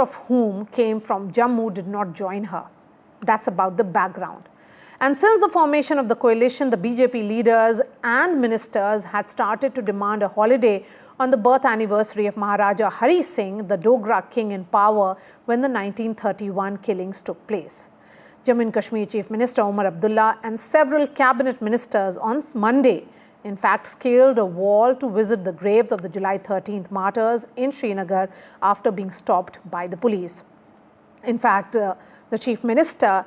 of whom came from Jammu, did not join her. That's about the background. And since the formation of the coalition, the BJP leaders and ministers had started to demand a holiday on the birth anniversary of Maharaja Hari Singh, the Dogra king in power when the 1931 killings took place. Jammu and Kashmir Chief Minister Omar Abdullah and several cabinet ministers on Monday, in fact, scaled a wall to visit the graves of the July 13th martyrs in Srinagar after being stopped by the police. In fact, the Chief Minister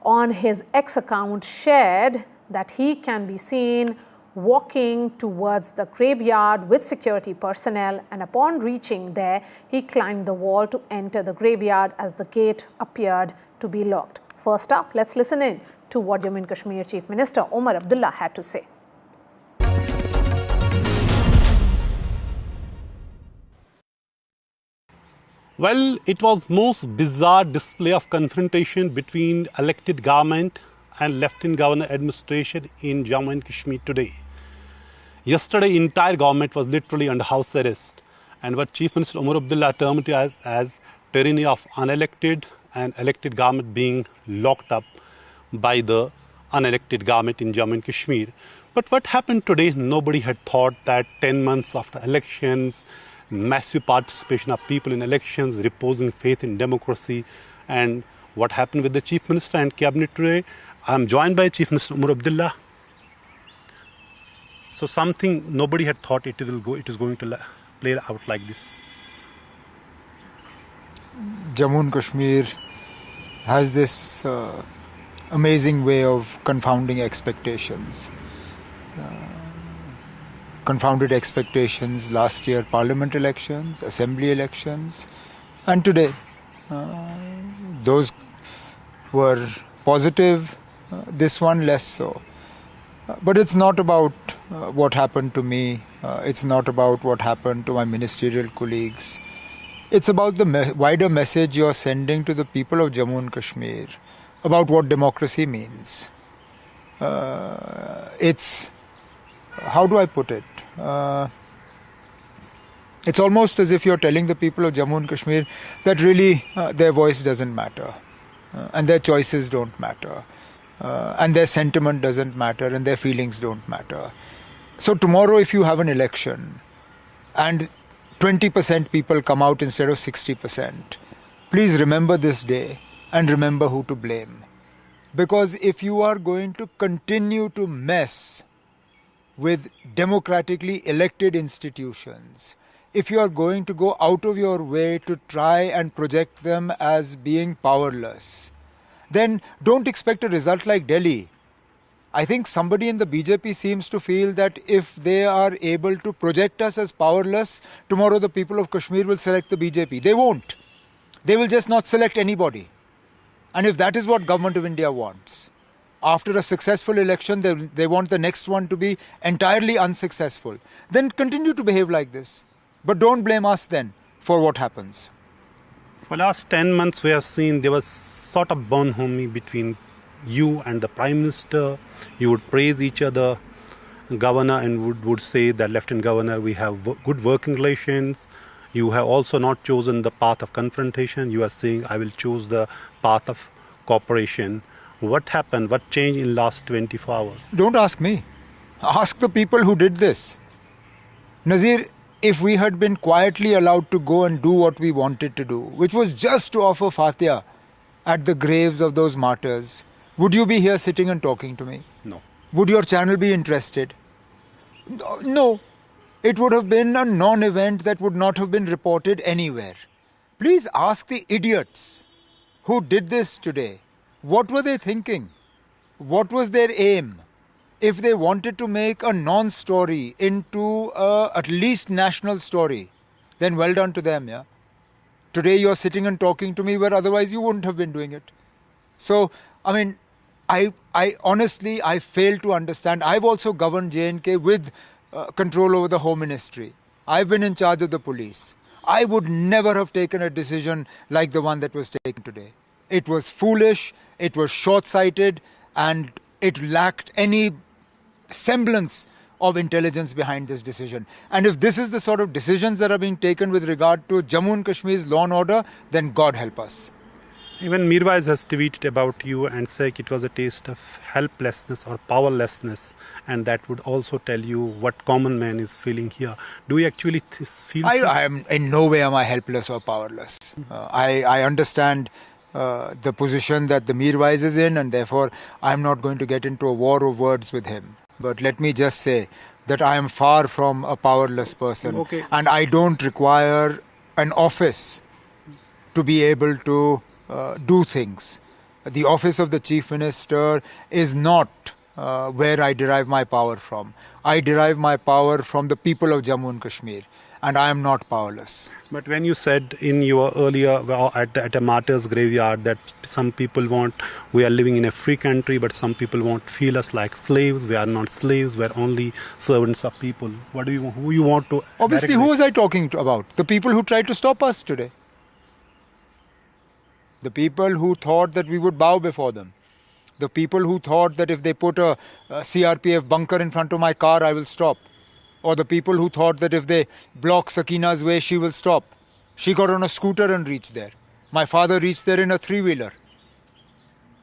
on his X account shared that he can be seen walking towards the graveyard with security personnel, and upon reaching there, he climbed the wall to enter the graveyard as the gate appeared to be locked. First up, let's listen in to what Jammu and Kashmir Chief Minister Omar Abdullah had to say. Well, it was most bizarre display of confrontation between elected government and Lieutenant Governor administration in Jammu and Kashmir today. Yesterday, entire government was literally under house arrest, and what Chief Minister Omar Abdullah termed it as tyranny of unelected and elected government being locked up by the unelected government in Jammu and Kashmir. But what happened today, nobody had thought that 10 months after elections, massive participation of people in elections, reposing faith in democracy, and what happened with the Chief Minister and Cabinet today. I am joined by Chief Minister Omar Abdullah. So something nobody had thought it is going to play out like this. Jammu and Kashmir has this amazing way of confounding expectations. Confounded expectations last year, parliament elections, assembly elections, and today. Those were positive, this one less so. But it's not about what happened to me, it's not about what happened to my ministerial colleagues. It's about the wider message you're sending to the people of Jammu and Kashmir about what democracy means. It's, how do I put it? It's almost as if you're telling the people of Jammu and Kashmir that really their voice doesn't matter, and their choices don't matter, and their sentiment doesn't matter, and their feelings don't matter. So tomorrow, if you have an election and 20% people come out instead of 60%, please remember this day and remember who to blame. Because if you are going to continue to mess with democratically elected institutions, if you are going to go out of your way to try and project them as being powerless, then don't expect a result like Delhi. I think somebody in the BJP seems to feel that if they are able to project us as powerless, tomorrow the people of Kashmir will select the BJP. They won't. They will just not select anybody. And if that is what Government of India wants, after a successful election, they want the next one to be entirely unsuccessful, then continue to behave like this. But don't blame us then for what happens. For the last 10 months, we have seen there was sort of bonhomie between you and the Prime Minister. You would praise each other, Governor, and would say that Lieutenant Governor, we have good working relations. You have also not chosen the path of confrontation. You are saying, I will choose the path of cooperation. What happened? What changed in the last 24 hours? Don't ask me. Ask the people who did this. Nazir, if we had been quietly allowed to go and do what we wanted to do, which was just to offer Fatiha at the graves of those martyrs, would you be here sitting and talking to me? No. Would your channel be interested? No. It would have been a non-event that would not have been reported anywhere. Please ask the idiots who did this today. What were they thinking? What was their aim? If they wanted to make a non-story into at least national story, then well done to them, yeah? Today you're sitting and talking to me where otherwise you wouldn't have been doing it. So, I mean, I honestly, I fail to understand. I've also governed J&K with control over the Home Ministry. I've been in charge of the police. I would never have taken a decision like the one that was taken today. It was foolish, it was short-sighted, and it lacked any semblance of intelligence behind this decision. And if this is the sort of decisions that are being taken with regard to Jammu and Kashmir's law and order, then God help us. Even Mirwais has tweeted about you and said it was a taste of helplessness or powerlessness, and that would also tell you what common man is feeling here. Do you actually feel? I am in no way am I helpless or powerless. I understand the position that the Mirwais is in, and therefore I am not going to get into a war of words with him. But let me just say that I am far from a powerless person, and I don't require an office to be able to do things. The office of the Chief Minister is not where I derive my power from. I derive my power from the people of Jammu and Kashmir, and I am not powerless. But when you said in your earlier at a martyr's graveyard that some people we are living in a free country, but some people won't feel us like slaves. We are not slaves. We are only servants of people. Who you want to? Obviously, who was I talking about? The people who tried to stop us today. The people who thought that we would bow before them. The people who thought that if they put a CRPF bunker in front of my car, I will stop. Or the people who thought that if they block Sakina's way, she will stop. She got on a scooter and reached there. My father reached there in a three-wheeler.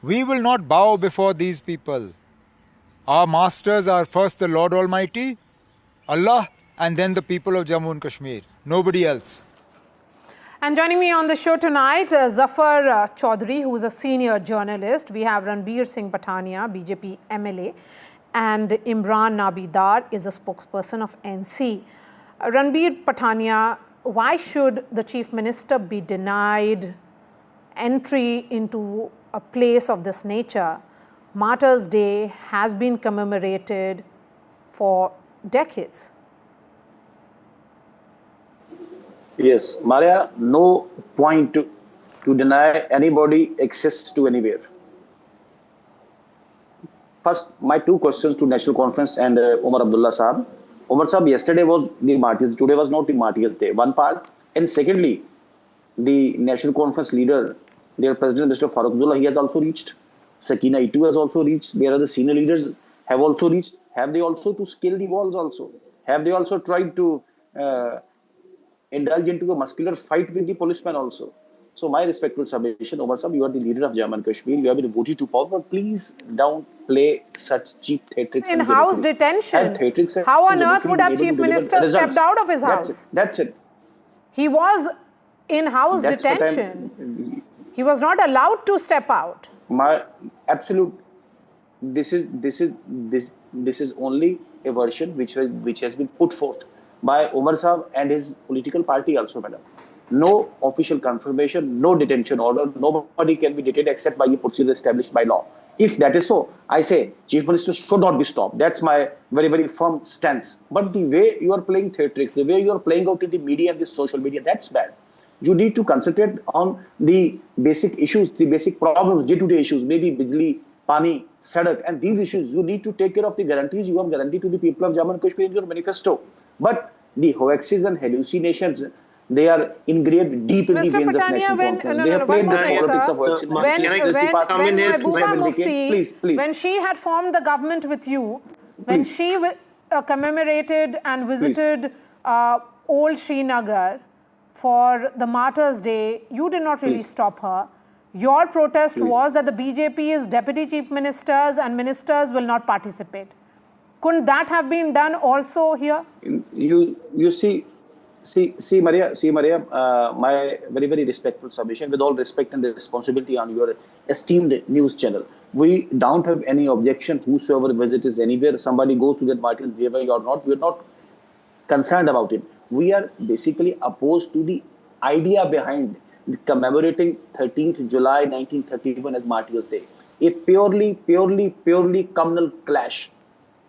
We will not bow before these people. Our masters are first the Lord Almighty, Allah, and then the people of Jammu and Kashmir. Nobody else. And joining me on the show tonight, Zafar Chaudhary, who is a senior journalist. We have Ranbir Singh Patania, BJP MLA, and Imran Nabidar is the spokesperson of NC. Ranbir Patania, why should the Chief Minister be denied entry into a place of this nature? Martyrs' Day has been commemorated for decades. Yes, Marya, no point to deny anybody access to anywhere. First, my two questions to National Conference and Omar Abdullah Saab. Omar Saab, yesterday was the Martyrs, today was not the Martyrs Day, one part. And secondly, the National Conference leader, their President, Mr. Farooq Abdullah, he has also reached. Sakina Itu has also reached. There are the senior leaders have also reached. Have they also to scale the walls also? Have they also tried to indulge into a muscular fight with the policeman also? So my respectful submission, Omar Saab, you are the leader of Jammu and Kashmir. You have been voted to power, but please don't play such cheap theatrics. In-house detention. How on earth would have Chief Minister stepped out of his house? That's it. He was in-house detention. He was not allowed to step out. My absolute. This is only a version which has been put forth by Omar Saab and his political party also, madam. No official confirmation, no detention order. Nobody can be detained except by a procedure established by law. If that is so, I say Chief Minister should not be stopped. That's my very, very firm stance. But the way you are playing theatrics, the way you are playing out in the media and the social media, that's bad. You need to concentrate on the basic issues, the basic problems, day-to-day issues, maybe Bijli, Pani, Sadak, and these issues. You need to take care of the guarantees you have guaranteed to the people of Jammu and Kashmir in your manifesto. But the hoaxes and hallucinations, they are engraved deep in the veins of national conference. They have played this politics of hoaxes. When she had formed the government with you, when she commemorated and visited old Srinagar for the Martyrs' Day, you did not really stop her. Your protest was that the BJP's deputy chief ministers and ministers will not participate. Couldn't that have been done also here? You see, Marya, my very, very respectful submission, with all respect and the responsibility on your esteemed news channel. We don't have any objection whosoever visits anywhere, somebody goes to that Martyr's Day or not, we're not concerned about it. We are basically opposed to the idea behind commemorating 13th July 1931 as Martyrs' Day. A purely communal clash.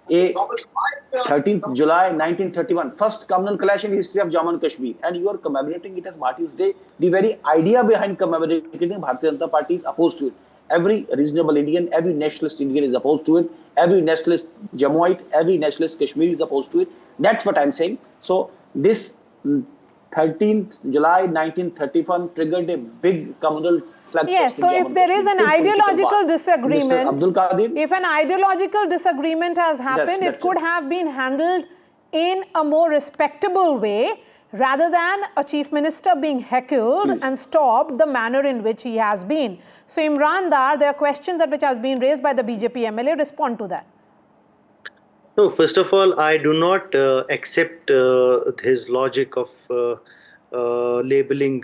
A 13th July 1931, first communal clash in the history of Jammu and Kashmir, and you are commemorating it as Martyrs' Day. The very idea behind commemorating it, Bharatiya Janata Party is opposed to it. Every reasonable Indian, every nationalist Indian is opposed to it. Every nationalist Jammuite, every nationalist Kashmiri is opposed to it. That's what I'm saying. So this 13th July 1931 triggered a big communal slugfest. Yes, so if there is an ideological disagreement, Abdul Qadir, if an ideological disagreement has happened, it could have been handled in a more respectable way rather than a chief minister being heckled and stopped the manner in which he has been. So Imran Dar, there are questions that which has been raised by the BJP MLA. Respond to that. No, first of all, I do not accept his logic of labeling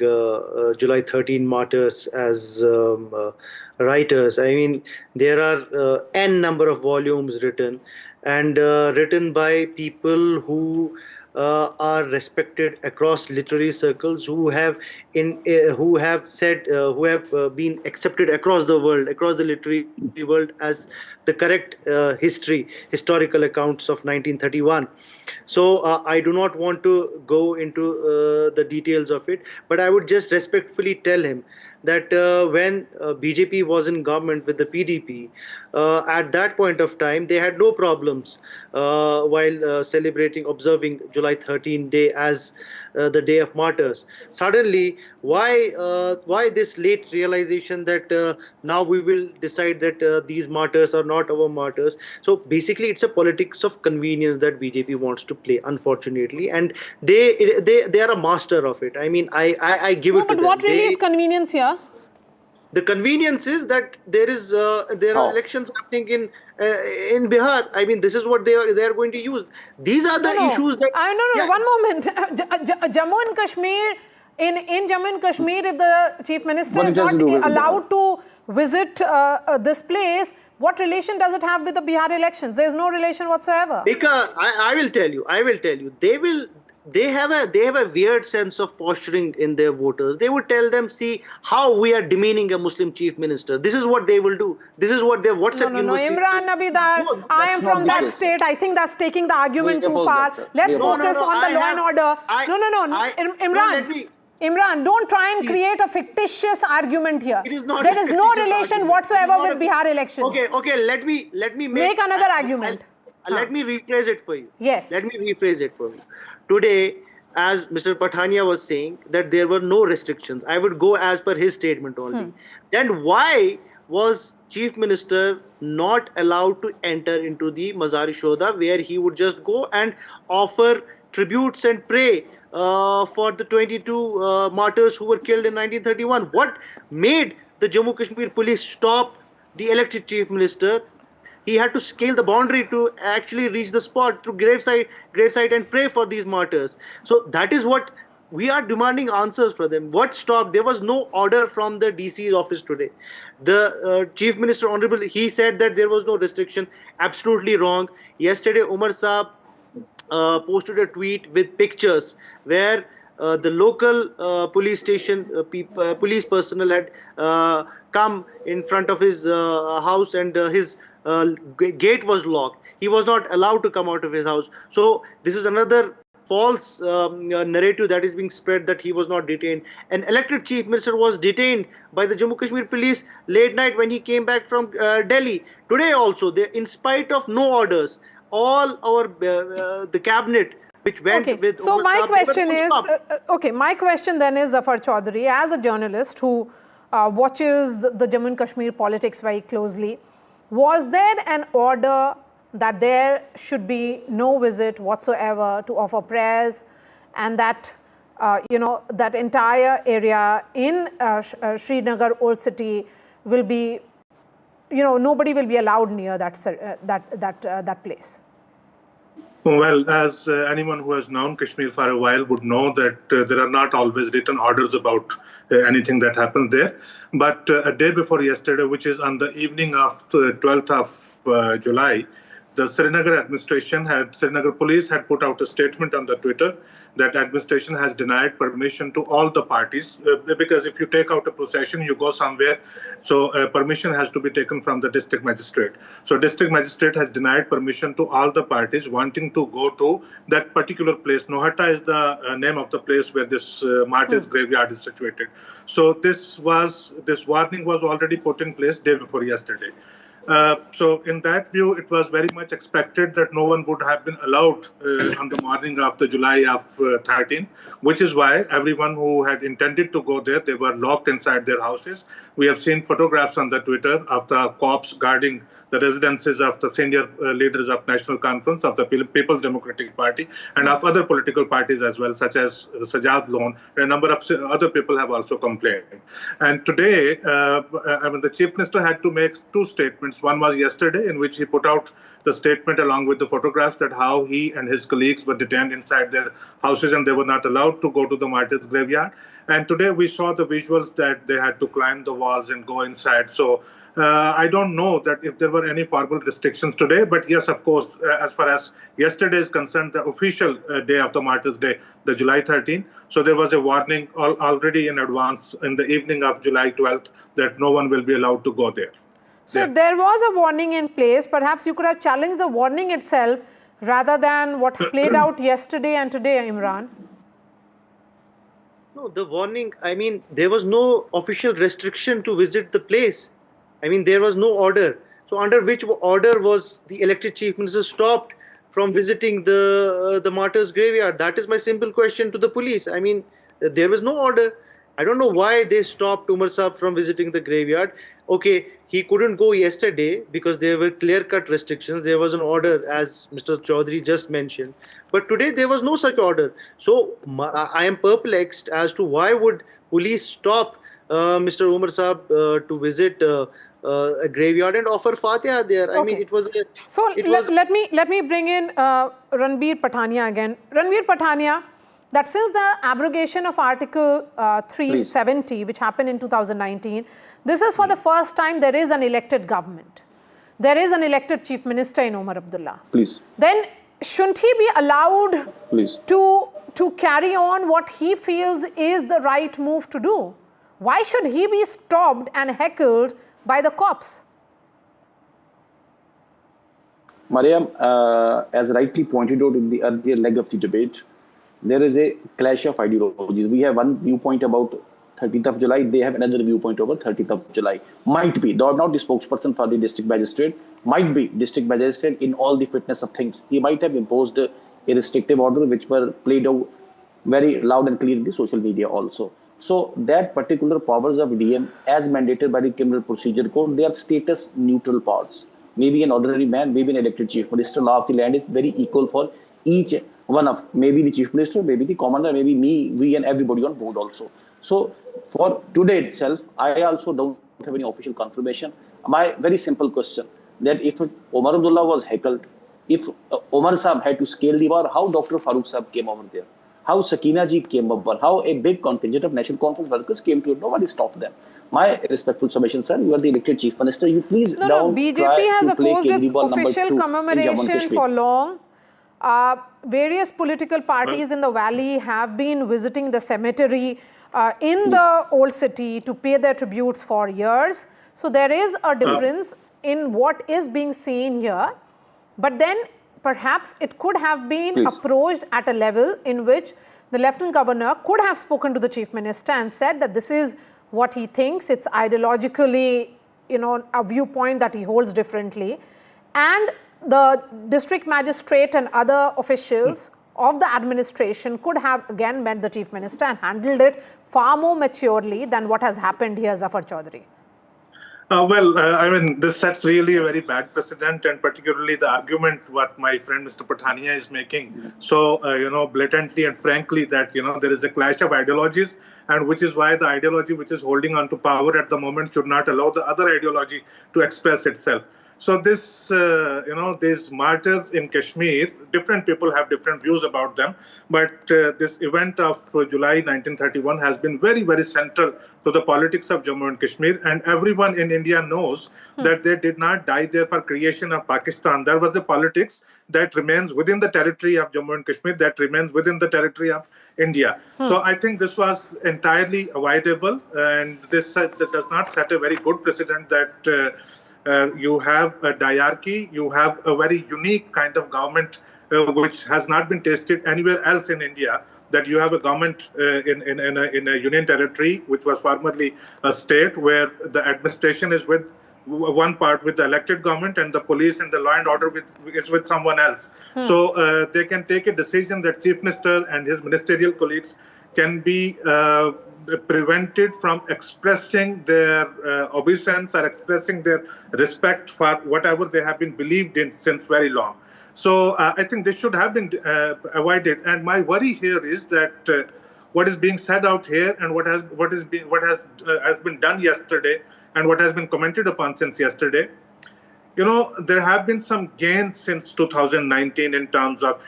July 13 martyrs as writers. I mean, there are n number of volumes written, and written by people who are respected across literary circles, who have been accepted across the world, across the literary world, as the correct historical accounts of 1931. So I do not want to go into the details of it, but I would just respectfully tell him that when BJP was in government with the PDP, at that point of time, they had no problems while observing July 13 day as the Day of Martyrs. Suddenly, why this late realization that now we will decide that these martyrs are not our martyrs? So basically, it's a politics of convenience that BJP wants to play, unfortunately, and they are a master of it. I mean, I give it to them. But what really is convenience here? The convenience is that there are elections happening in Bihar. I mean, this is what they are going to use. These are the issues that. No. One moment. Jammu and Kashmir. In Jammu and Kashmir, if the chief minister is not allowed to visit this place, what relation does it have with the Bihar elections? There is no relation whatsoever. Because I will tell you. They have a weird sense of posturing in their voters. They would tell them, see how we are demeaning a Muslim chief minister. This is what they will do. This is what their WhatsApp university. Imran Nabidar, I am from that state. I think that's taking the argument too far. Let's focus on the law and order. Imran. Imran, don't try and create a fictitious argument here. It is not. There is no relation whatsoever with Bihar elections. Okay. Let me make another argument. Let me rephrase it for you. Yes. Let me rephrase it for you. Today, as Mr. Pathania was saying, that there were no restrictions. I would go as per his statement only. Then why was Chief Minister not allowed to enter into the Mazar-e-Shoda, where he would just go and offer tributes and pray for the 22 martyrs who were killed in 1931? What made the Jammu Kashmir police stop the elected Chief Minister? He had to scale the boundary to actually reach the spot through gravesite and pray for these martyrs. So that is what we are demanding answers for them. What stopped? There was no order from the DC's office today. The Chief Minister, Honorable, he said that there was no restriction. Absolutely wrong. Yesterday, Omar Saab posted a tweet with pictures where the local police station police personnel had come in front of his house, and his gate was locked. He was not allowed to come out of his house. So this is another false narrative that is being spread, that he was not detained. An elected chief minister was detained by the Jammu Kashmir police late night when he came back from Delhi. Today also, in spite of no orders, all our the cabinet which went with. So my question is, my question then is, Zafar Chaudhary, as a journalist who watches the Jammu and Kashmir politics very closely, was there an order that there should be no visit whatsoever to offer prayers, and that that entire area in Srinagar Old City will be, nobody will be allowed near that place? Well, as anyone who has known Kashmir for a while would know, that there are not always written orders about anything that happens there. But a day before yesterday, which is on the evening of the 12th of July, the Srinagar police had put out a statement on the Twitter that administration has denied permission to all the parties, because if you take out a procession, you go somewhere, so permission has to be taken from the district magistrate. So district magistrate has denied permission to all the parties wanting to go to that particular place. Nohata is the name of the place where this martyr's graveyard is situated. So this warning was already put in place day before yesterday. So in that view, it was very much expected that no one would have been allowed on the morning of the July of 13, which is why everyone who had intended to go there, they were locked inside their houses. We have seen photographs on the Twitter of the cops guarding the residences of the senior leaders of National Conference, of the People's Democratic Party, and of other political parties as well, such as Sajad Lone. A number of other people have also complained. And today, the Chief Minister had to make two statements. One was yesterday, in which he put out the statement along with the photographs that how he and his colleagues were detained inside their houses and they were not allowed to go to the martyrs' graveyard. And today we saw the visuals that they had to climb the walls and go inside. So I don't know that if there were any formal restrictions today, but yes, of course, as far as yesterday is concerned, the official day of the Martyrs' Day, the July 13th, so there was a warning already in advance in the evening of July 12th that no one will be allowed to go there. So if there was a warning in place, perhaps you could have challenged the warning itself rather than what played out yesterday and today, Imran. No, the warning, I mean, there was no official restriction to visit the place. I mean, there was no order. So under which order was the elected chief minister stopped from visiting the martyrs' graveyard? That is my simple question to the police. I mean, there was no order. I don't know why they stopped Umar Saab from visiting the graveyard. Okay, he couldn't go yesterday because there were clear-cut restrictions. There was an order, as Mr. Chaudhary just mentioned. But today there was no such order. So I am perplexed as to why would police stop Mr. Umar Saab to visit a graveyard and offer Fatiha there. Okay. I mean, it was. Let me bring in Ranbir Pathania again. Ranbir Pathania, that since the abrogation of Article 370, which happened in 2019, this is for the first time there is an elected government. There is an elected chief minister in Omar Abdullah. Please. Then shouldn't he be allowed Please. to carry on what he feels is the right move to do? Why should he be stopped and heckled by the cops? Marya, as rightly pointed out in the earlier leg of the debate, there is a clash of ideologies. We have one viewpoint about 30th of July. They have another viewpoint over 30th of July. Might be, though I'm not the spokesperson for the district magistrate, might be district magistrate in all the fitness of things. He might have imposed a restrictive order which were played out very loud and clear in the social media also. So that particular powers of DM as mandated by the Criminal Procedure Code, they are status neutral powers. Maybe an ordinary man, maybe an elected chief minister, law of the land is very equal for each one of, maybe the chief minister, maybe the commander, maybe me, we and everybody on board also. So for today itself, I also don't have any official confirmation. My very simple question, that if Omar Abdullah was heckled, if Omar Saab had to scale the war, how Dr. Farooq Saab came over there? How Sakina ji came over? How a big contingent of National Conference workers came to it? Nobody stopped them. My respectful submission, sir, you are the elected chief minister. You please don't BJP try has to play opposed its Kejriwal official #2 in Jammu and commemoration Kashmir. for long. Various political parties in the valley have been visiting the cemetery in the old city to pay their tributes for years. So there is a difference in what is being seen here. But then perhaps it could have been approached at a level in which the Lieutenant Governor could have spoken to the Chief Minister and said that this is what he thinks. It's ideologically, a viewpoint that he holds differently. And the district magistrate and other officials of the administration could have again met the Chief Minister and handled it far more maturely than what has happened here, Zafar Chaudhary. This sets really a very bad precedent, and particularly the argument what my friend Mr. Pathania is making so, blatantly and frankly that, there is a clash of ideologies, and which is why the ideology which is holding on to power at the moment should not allow the other ideology to express itself. So this, these martyrs in Kashmir, different people have different views about them. But this event of July 1931 has been very, very central to the politics of Jammu and Kashmir. And everyone in India knows that they did not die there for creation of Pakistan. There was a politics that remains within the territory of Jammu and Kashmir, that remains within the territory of India. So I think this was entirely avoidable. And this does not set a very good precedent that you have a diarchy, you have a very unique kind of government which has not been tasted anywhere else in India, that you have a government in a union territory which was formerly a state where the administration is with one part with the elected government, and the police and the law and order is with someone else. So they can take a decision that Chief Minister and his ministerial colleagues can be prevented from expressing their obeisance or expressing their respect for whatever they have been believed in since very long. So I think this should have been avoided. And my worry here is that what is being said out here and what has been done yesterday and what has been commented upon since yesterday, there have been some gains since 2019 in terms of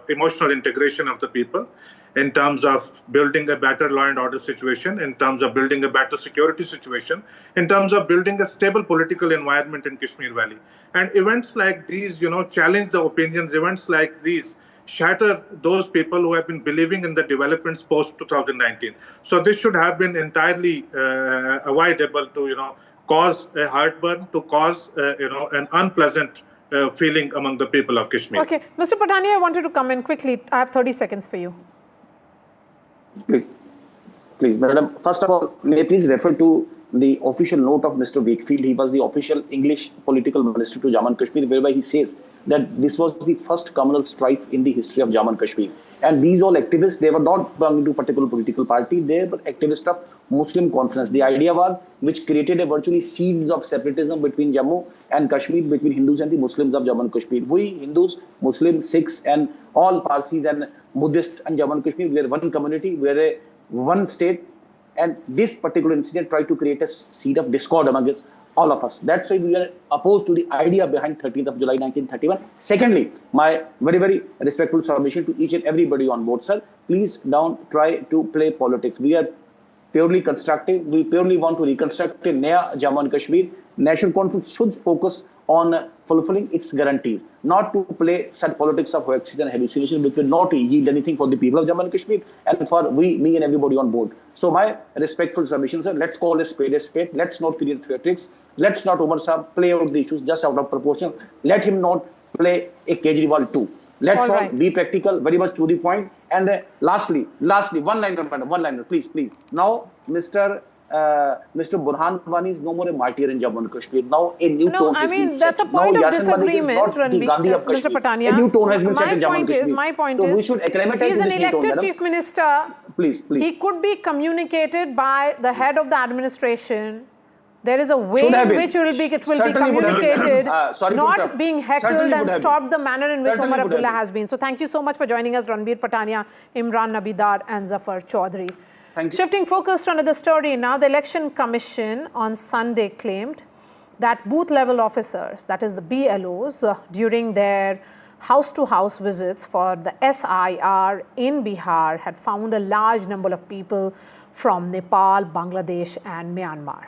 emotional integration of the people, in terms of building a better law and order situation, in terms of building a better security situation, in terms of building a stable political environment in Kashmir Valley. And events like these, challenge the opinions. Events like these shatter those people who have been believing in the developments post 2019. So this should have been entirely avoidable to, cause a heartburn, to cause, an unpleasant feeling among the people of Kashmir. Okay, Mr. Patania, I wanted to come in quickly. I have 30 seconds for you. Please, madam. First of all, may I please refer to the official note of Mr. Wakefield. He was the official English political minister to Jammu and Kashmir, whereby he says that this was the first communal strife in the history of Jammu and Kashmir. And these all activists, they were not belonging to particular political party, they were activists of Muslim conference. The idea was, which created a virtually seeds of separatism between Jammu and Kashmir, between Hindus and the Muslims of Jammu and Kashmir. We Hindus, Muslims, Sikhs and all Parsis and Buddhists and Jammu and Kashmir, we are one community, we are a one state. And this particular incident tried to create a seed of discord amongst all of us. That's why we are opposed to the idea behind 13th of July 1931. Secondly, my very, very respectful submission to each and everybody on board, sir, please don't try to play politics. We are purely constructive. We purely want to reconstruct a Naya Jammu and Kashmir. National Conference should focus on fulfilling its guarantees, not to play such politics of hoaxes and hallucination, which will not yield anything for the people of Jammu and Kashmir and for me and everybody on board. So my respectful submission, sir, let's call a spade a spade. Let's not create theatrics. Let's not Omar Saab play out the issues just out of proportion. Let him not play a Kejriwal too. Let's all be practical, very much to the point. And lastly, one liner, please. Now, Mr. Burhan Wani is no more a martyr in Jammu and Kashmir. Now a new tone has been set. That's a point of disagreement, Mr. Patania. A new tone has been set in Jammu and Kashmir. My point so is, we should acclimatize he's an this new tone, elected chief minister. Please. He could be communicated by the head of the administration. There is a way in which it will be communicated, not being heckled and stopped the manner in which Omar Abdullah has been. So thank you so much for joining us, Ranbir Patania, Imran Nabidar and Zafar Chaudhary. Shifting focus to another story now, the Election Commission on Sunday claimed that booth-level officers, that is the BLOs, during their house-to-house visits for the SIR in Bihar had found a large number of people from Nepal, Bangladesh and Myanmar.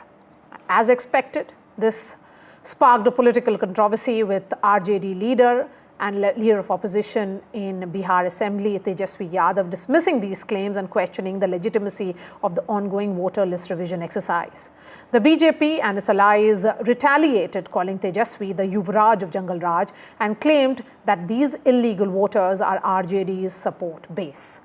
As expected, this sparked a political controversy with RJD leader and leader of opposition in Bihar Assembly, Tejaswi Yadav, dismissing these claims and questioning the legitimacy of the ongoing voter list revision exercise. The BJP and its allies retaliated, calling Tejaswi the Yuvraj of Jungle Raj, and claimed that these illegal voters are RJD's support base.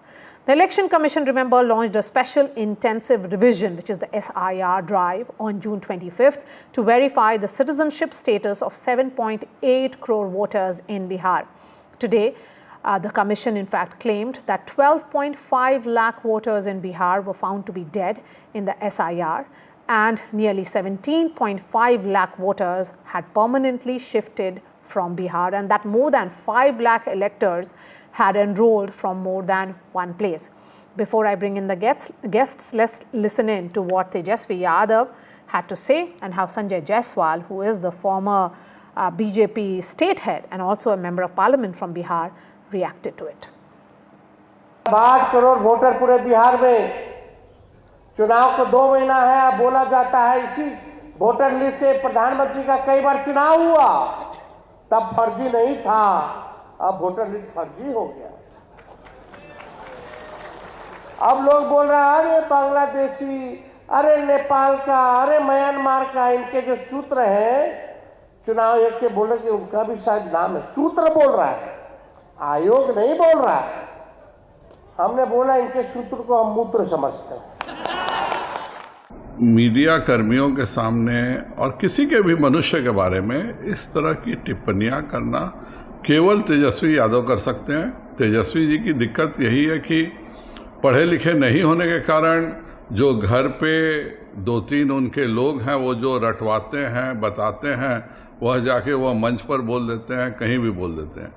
The Election Commission, remember, launched a special intensive revision, which is the SIR drive, on June 25th to verify the citizenship status of 7.8 crore voters in Bihar. Today, the Commission, in fact, claimed that 12.5 lakh voters in Bihar were found to be dead in the SIR, and nearly 17.5 lakh voters had permanently shifted from Bihar, and that more than 5 lakh electors had enrolled from more than one place. Before I bring in the guests, let's listen in to what Tejaswi Yadav had to say and how Sanjay Jaiswal, who is the former BJP state head and also a member of parliament from Bihar, reacted to it. 8 crore voter पूरे बिहार में, चुनाव को 2 महीना है, अब बोला जाता है इसी वोटर लिस्ट से प्रधानमंत्री का कई बार चुनाव हुआ, तब फर्जी नहीं था, अब वोटर लिस्ट फर्जी हो गया। अब लोग बोल रहे हैं अरे बांग्लादेशी, अरे नेपाल का, अरे म्यांमार का, इनके जो सूत्र हैं, चुनाव आयोग के बोल रहे कि उनका भी शायद नाम है, सूत्र बोल रहा है, आयोग नहीं बोल रहा है। हमने बोला इनके सूत्र को हम मूत्र समझते हैं। मीडिया कर्मियों के सामने और किसी के भी मनुष्य के बारे में इस तरह की टिप्पणियां करना केवल तेजस्वी यादव कर सकते हैं। तेजस्वी जी की दिक्कत यही है कि पढ़े लिखे नहीं होने के कारण जो घर पे 2-3 उनके लोग हैं वो जो रटवाते हैं, बताते हैं, वह जाके वह मंच पर बोल देते हैं, कहीं भी बोल देते हैं।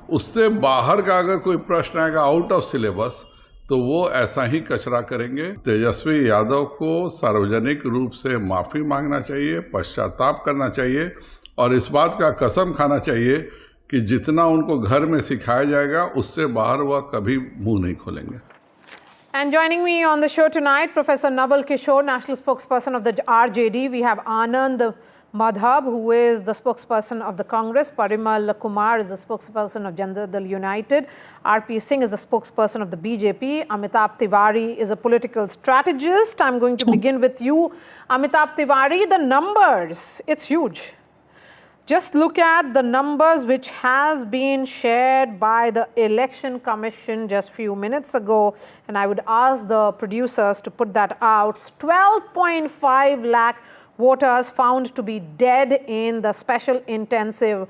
उससे बाहर का अगर कोई प्रश्न आएगा आउट ऑफ सिलेबस तो वो ऐसा ही कचरा करेंगे। तेजस्वी यादव को सार्वजनिक रूप से माफ़ी मांगना चाहिए, पश्चाताप करना चाहिए और इस बात का कसम खाना चाहिए कि जितना उनको घर में सिखाया जाएगा उससे बाहर वह कभी मुंह नहीं खोलेंगे। And joining me on the show tonight, Professor Naval Kishore, National Spokesperson of the RJD. We have Anand Madhab, who is the spokesperson of the Congress. Parimal Kumar is the spokesperson of Janata Dal United. R.P. Singh is the spokesperson of the BJP. Amitabh Tiwari is a political strategist. I'm going to begin with you, Amitabh Tiwari. The numbers, it's huge. Just look at the numbers which has been shared by the Election Commission just few minutes ago, and I would ask the producers to put that out. 12.5 lakh voters found to be dead in the special intensive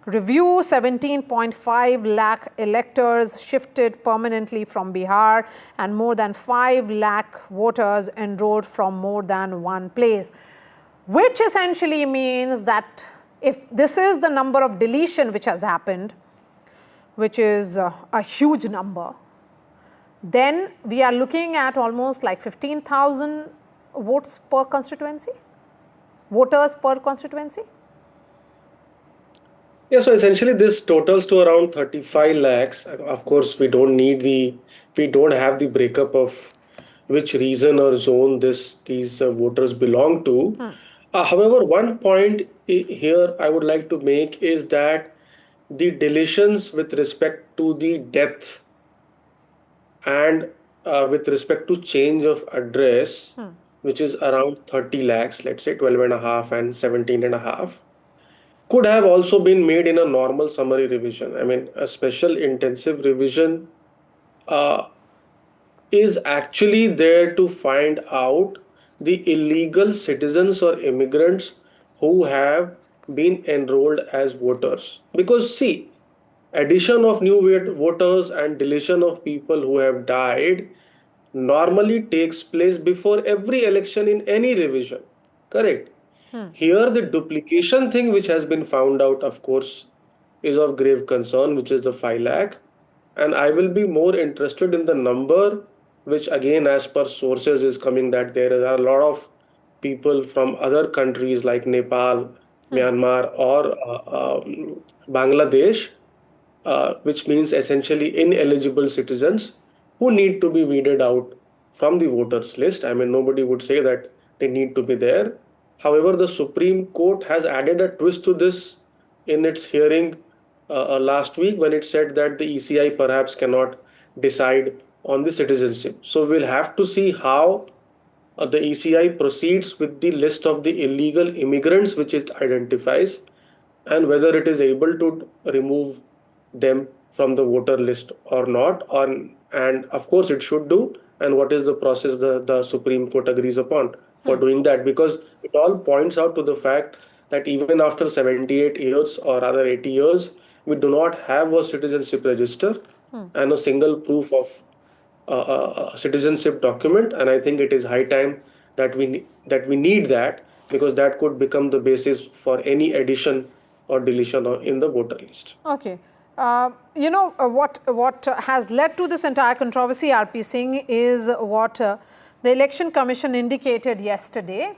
review. 17.5 lakh electors shifted permanently from Bihar, and more than 5 lakh voters enrolled from more than one place, which essentially means that if this is the number of deletion which has happened, which is a huge number, then we are looking at almost like 15,000 votes per constituency, voters per constituency. Yeah, so essentially this totals to around 35 lakhs. Of course, we don't have the breakup of which region or zone these voters belong to. However, one point here I would like to make is that the deletions with respect to the death and with respect to change of address, which is around 30 lakhs, let's say 12.5 and 17.5, could have also been made in a normal summary revision. I mean, a special intensive revision is actually there to find out the illegal citizens or immigrants who have been enrolled as voters. Because see, addition of new voters and deletion of people who have died normally takes place before every election in any revision, correct? Here the duplication thing which has been found out, of course, is of grave concern, which is the 5 lakh. And I will be more interested in the number, which again, as per sources, is coming that there are a lot of people from other countries like Nepal, Myanmar, or Bangladesh, which means essentially ineligible citizens who need to be weeded out from the voters list. I mean, nobody would say that they need to be there. However, the Supreme Court has added a twist to this in its hearing last week when it said that the ECI perhaps cannot decide on the citizenship. So we'll have to see how the ECI proceeds with the list of the illegal immigrants which it identifies, and whether it is able to remove them from the voter list or not, and of course it should do, and what is the process the Supreme Court agrees upon for doing that, because it all points out to the fact that even after 78 years or rather 80 years, we do not have a citizenship register and a single proof of citizenship document. And I think it is high time that we need that, because that could become the basis for any addition or deletion in the voter list. Okay. What has led to this entire controversy, R.P. Singh, is what the Election Commission indicated yesterday,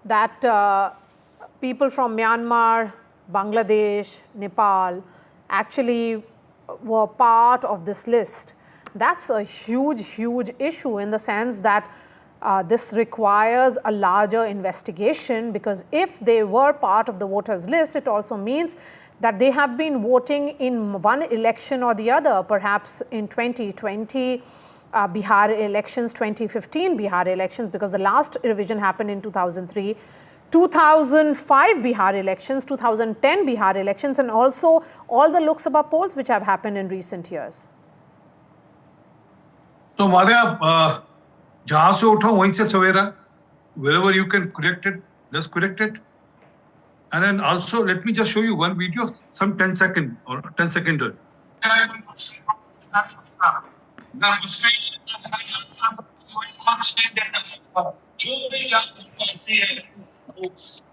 that people from Myanmar, Bangladesh, Nepal actually were part of this list. That's a huge, huge issue in the sense that this requires a larger investigation, because if they were part of the voters list, it also means that they have been voting in one election or the other, perhaps in 2020 Bihar elections, 2015 Bihar elections, because the last revision happened in 2003, 2005 Bihar elections, 2010 Bihar elections, and also all the Lok Sabha polls which have happened in recent years. तो मार्या जहां से उठो वहीं से सवेरा, wherever you can correct it, just correct it. And then also, let me just show you one video, some 10 second or 10 second.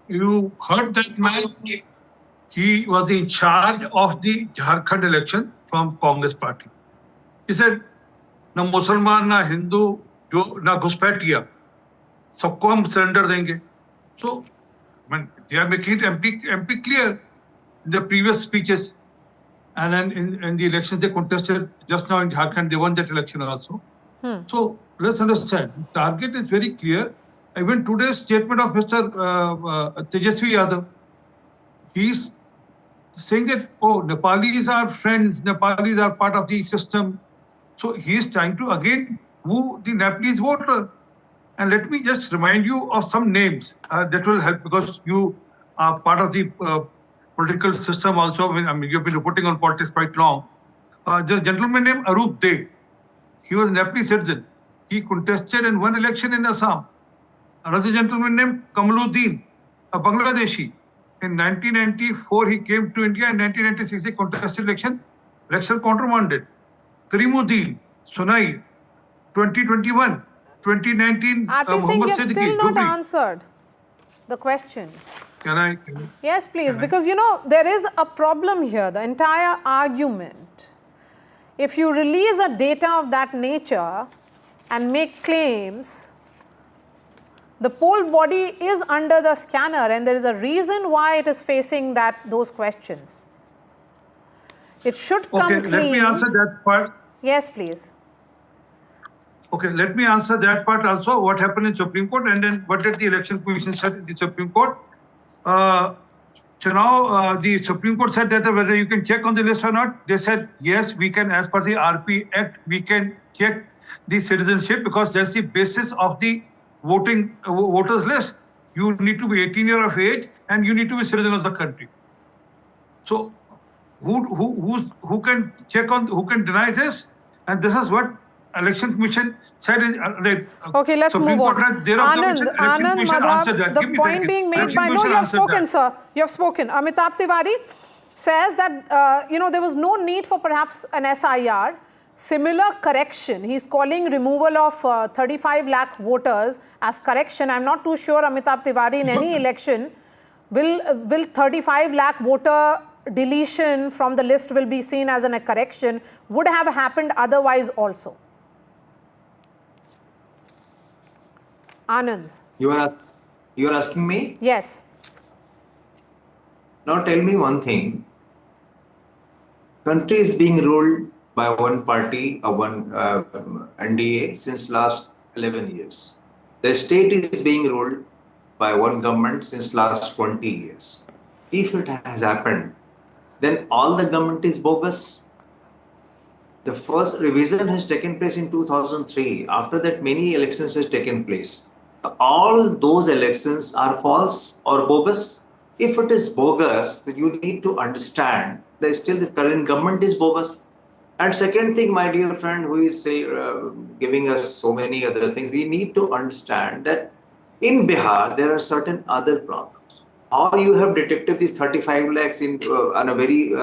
You heard that man? He was in charge of the Jharkhand election from Congress party. He said, ना मुसलमान ना हिंदू जो ना घुसपैठिया सबको हम surrender देंगे. So when they are making it MP clear in the previous speeches, and then in the elections they contested just now in Jharkhand, they won that election also. So let's understand, the target is very clear. Even today's statement of Mr. Tejasvi Yadav, he's saying that, oh, Nepalis are friends, Nepalis are part of the system. So he is trying to again woo the Nepalese voter. And let me just remind you of some names that will help, because you are part of the political system also. I mean, you've been reporting on politics quite long. There's a gentleman named Arup De. He was a Nepalese citizen. He contested and won election in Assam. Another gentleman named Kamaluddin, a Bangladeshi. In 1994, he came to India. In 1996, he contested election countermanded. Karimuddin, Sunai, 2021, 2019, RP Singh, you've still not answered the question. Can I? Yes, please, because you know, there is a problem here. The entire argument, if you release a data of that nature and make claims, the poll body is under the scanner, and there is a reason why it is facing those questions. It should come clean. Okay, let me answer that part. Yes, please. Okay, let me answer that part also. What happened in Supreme Court, and then what did the Election Commission say in the Supreme Court? So now the Supreme Court said that whether you can check on the list or not. They said yes, we can, as per the RP Act, we can check the citizenship, because that's the basis of the voters list. You need to be 18 years of age and you need to be a citizen of the country. So who can check on, who can deny this? And this is what Election Commission said in okay, let's Supreme move on. Court. Anand Madhav, the point being made by, no, you have spoken, sir. You have spoken. Amitabh Tiwari says that, you know, there was no need for perhaps an SIR. Similar correction. He's calling removal of 35 lakh voters as correction. I'm not too sure, Amitabh Tiwari, in any election, will 35 lakh voter deletion from the list will be seen as a correction, would have happened otherwise also. Anand. You are asking me? Yes. Now tell me one thing. Country is being ruled by one party or one NDA since last 11 years. The state is being ruled by one government since last 20 years. If it has happened, then all the government is bogus. The first revision has taken place in 2003. After that, many elections has taken place. All those elections are false or bogus. If it is bogus, then you need to understand that still the current government is bogus. And second thing, my dear friend, who is giving us so many other things, we need to understand that in Bihar, there are certain other problems. How you have detected these 35 lakhs in a very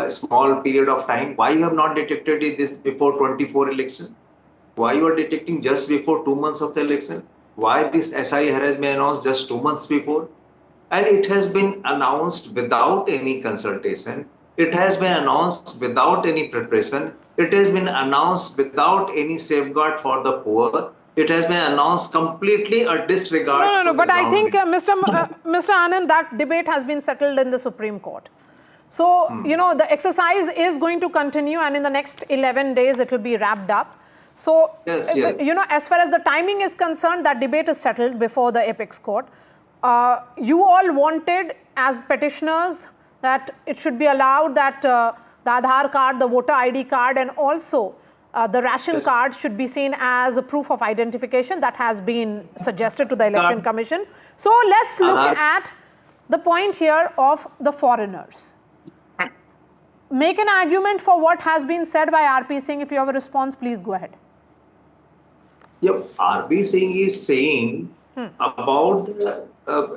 small period of time? Why you have not detected this before 24 election? Why you are detecting just before 2 months of the election? Why this SI has been announced just 2 months before? And it has been announced without any consultation. It has been announced without any preparation. It has been announced without any safeguard for the poor. It has been announced completely a disregard. No, but I think, Mr. Anand, that debate has been settled in the Supreme Court. So, you know, the exercise is going to continue, and in the next 11 days, it will be wrapped up. So, yes. You know, as far as the timing is concerned, that debate is settled before the apex court. You all wanted, as petitioners, that it should be allowed that the Aadhaar card, the voter ID card, and also the ration card should be seen as a proof of identification. That has been suggested to the Election Commission. So let's look at the point here of the foreigners. Make an argument for what has been said by RP Singh. If you have a response, please go ahead. Yep, RP Singh is saying about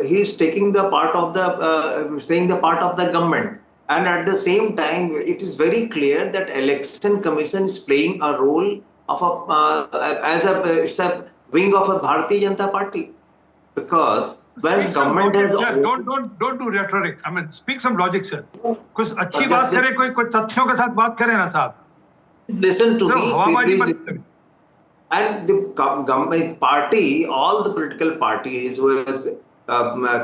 he's taking the part of the saying the part of the government, and at the same time it is very clear that election commission is playing a role of a it's a wing of a Bharatiya Janata Party, because when Speak some government logic, has sir. Don't do rhetoric. I mean, speak some logic, sir. कुछ अच्छी But बात just करें, कोई तथ्यों के साथ बात करें ना साहब. listen to sir me, हवाबाजी please मत listen. करें. And the government party, all the political parties who has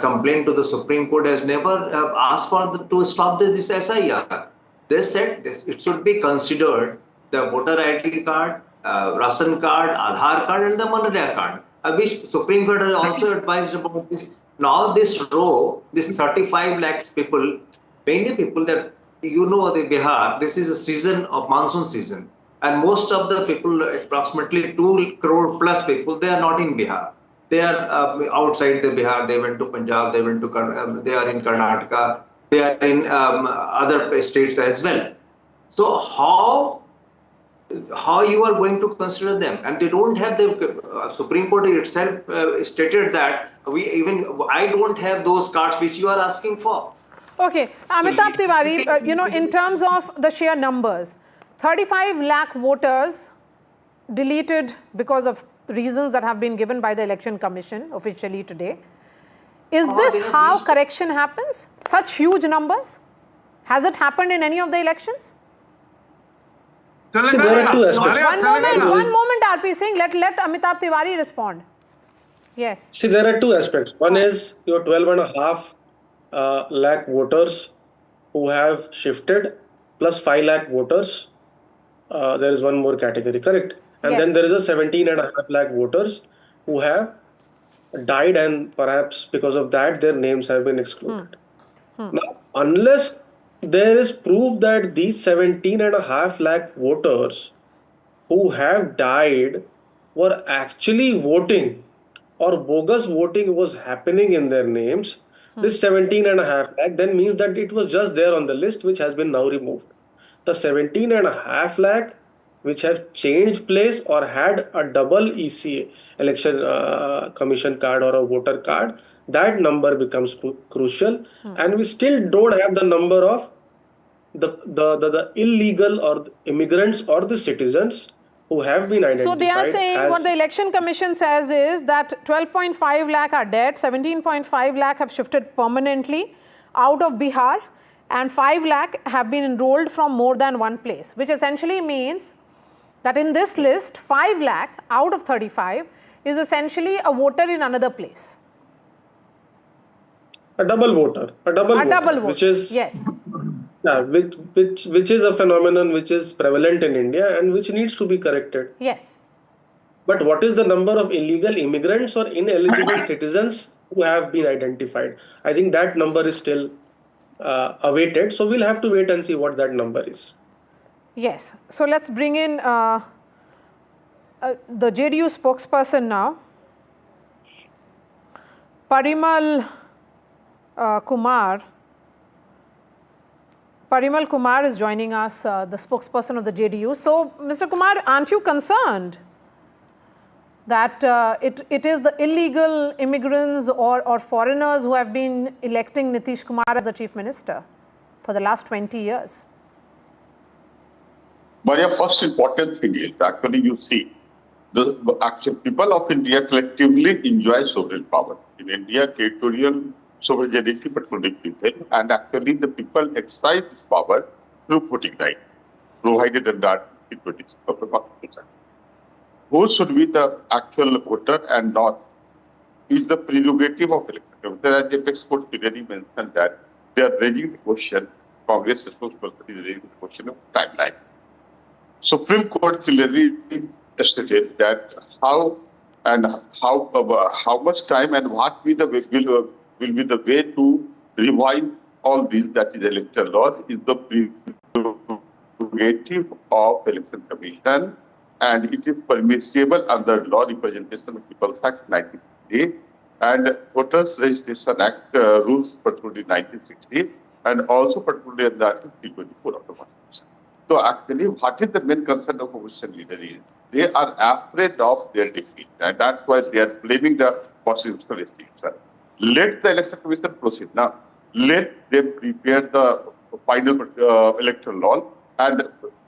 complained to the Supreme Court has never asked for to stop this SIR. They said this, it should be considered the voter ID card, Ration card, Aadhaar card, and the Marya card. Which Supreme Court has also advised about this. Now this row, this 35 lakhs people, many people that you know the Bihar, this is a season of monsoon season. And most of the people, approximately 2 crore plus people, they are not in Bihar. They are outside the Bihar. They went to Punjab. They went to they are in Karnataka. They are in other states as well. So how you are going to consider them? And they don't have the Supreme Court itself stated that I don't have those cards which you are asking for. Okay, Amitabh Tiwari, in terms of the sheer numbers, 35 lakh voters deleted because of reasons that have been given by the Election Commission officially today. Is this how correction happens? Such huge numbers? Has it happened in any of the elections? One moment, RP Singh. Let Amitabh Tiwari respond. Yes. See, there are two aspects. One is your 12.5 lakh voters who have shifted, plus 5 lakh voters. There is one more category, correct? And then there is a 17.5 lakh voters who have died, and perhaps because of that their names have been excluded. Now, unless there is proof that these 17.5 lakh voters who have died were actually voting or bogus voting was happening in their names, this 17.5 lakh then means that it was just there on the list, which has been now removed. The 17.5 lakh which have changed place or had a double ECA election commission card or a voter card, that number becomes crucial. And we still don't have the number of the illegal or the immigrants or the citizens who have been identified. So they are saying what the Election Commission says is that 12.5 lakh are dead, 17.5 lakh have shifted permanently out of Bihar, and 5 lakh have been enrolled from more than one place, which essentially means that in this list, 5 lakh out of 35 is essentially a voter in another place. A double voter. A double voter. Which is, yes. Yeah, which is a phenomenon which is prevalent in India and which needs to be corrected. Yes. But what is the number of illegal immigrants or ineligible citizens who have been identified? I think that number is still awaited. So we'll have to wait and see what that number is. Yes. So let's bring in the JDU spokesperson now. Parimal Kumar. Parimal Kumar is joining us, the spokesperson of the JDU. So, Mr. Kumar, aren't you concerned that it is the illegal immigrants or foreigners who have been electing Nitish Kumar as the Chief Minister for the last 20 years? Marya, first important thing is actually you see, the actual people of India collectively enjoy sovereign power. In India, territorial sovereignty particularly, and actually the people exercise this power through voting right, provided under Article 26 of the Constitution. Who should be the actual voter and not is the prerogative of election. As the Apex Court clearly mentioned that they are raising the question, Congress spokesperson is raising the question of timeline. Supreme Court clearly stated that how much time and what will be the way to revise all these, that is electoral laws, is the prerogative of Election Commission, and it is permissible under Law Representation of People's Act 1960 and Voters Registration Act rules particularly 1960, and also particularly under Article 324 of the Constitution. So actually, what is the main concern of opposition leader is they are afraid of their defeat, and that's why they are blaming the constitutional extinction. Let the election commission proceed. Now, let them prepare the final electoral law, and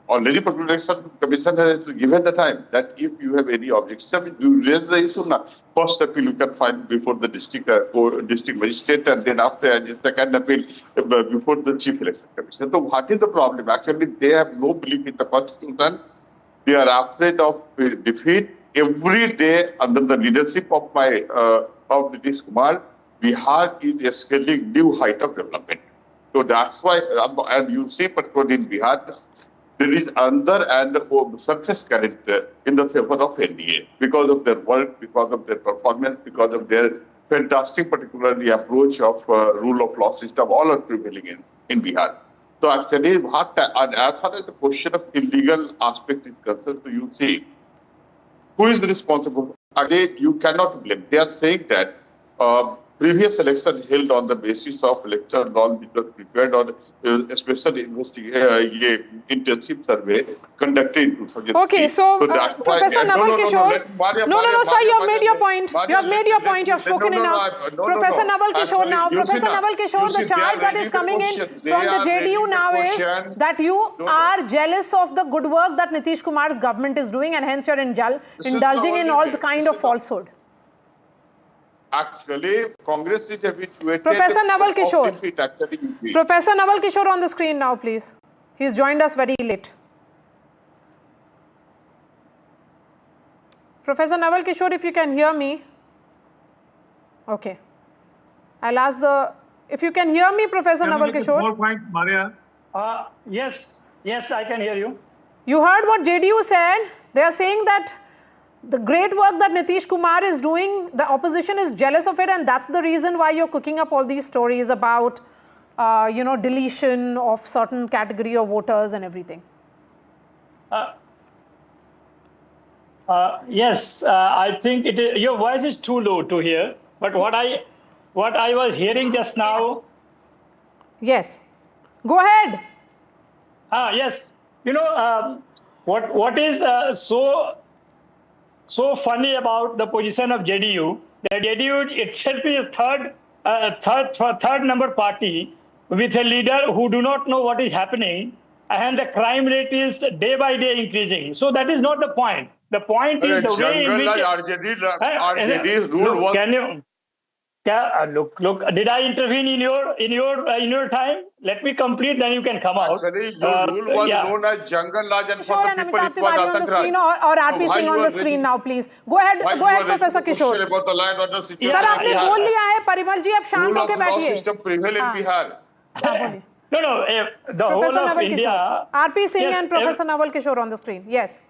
already particular election commission has given the time that if you have any objection, you raise the issue now. First appeal you can file before the district magistrate, and then after the second appeal before the chief election commission. So what is the problem? Actually, they have no belief in the constitution. They are afraid of defeat. Every day under the leadership of of Nitish Kumar, Bihar is scaling new height of development. So that's why, and you see, particularly in Bihar, there is under and surface current in the favor of NDA because of their work, because of their performance, because of their fantastic, particularly approach of rule of law system, all are prevailing in Bihar. So actually, as far as the question of illegal aspect is concerned, so you see, who is responsible? Again, you cannot blame. They are saying that previous election held on the basis of electoral law which was prepared on a special intensive survey conducted in 2003. Okay, so Professor Naval Kishore, sir, you have made your point. You have made your point. You have spoken enough. Professor Naval Kishore now. Professor Naval Kishore, the charge that is coming in from the JDU now is that you are jealous of the good work that Nitish Kumar's government is doing, and hence you're indulging in all the kind of falsehood. Actually, Congress is habituated. Professor Naval Kishore. Professor Naval Kishore on the screen now, please. He's joined us very late. Professor Naval Kishore, if you can hear me. Okay. I'll ask if you can hear me, Professor Naval Kishore. Small point, Marya. Yes, I can hear you. You heard what JDU said. They are saying that the great work that Nitish Kumar is doing, the opposition is jealous of it, and that's the reason why you're cooking up all these stories about, deletion of certain category of voters and everything. Yes, I think your voice is too low to hear. But what I was hearing just now. Yes, go ahead. Yes, what is so funny about the position of JDU, that JDU itself is a third number party with a leader who do not know what is happening, and the crime rate is day by day increasing. So that is not the point. The point is the way in which RJD's rule was. Look, did I intervene in your time? Let me complete, then you can come out. Actually, your rule was known as Jungle Raj, and for the people it was on the screen, or RP Singh on the screen now, please. Go ahead, Professor Kishore. Sir, आपने बोल लिया है, परिमल जी, आप शांत होके बैठिए. System prevail in Bihar. No, the whole of India. RP Singh and Professor Naval Kishore on the screen. Yes.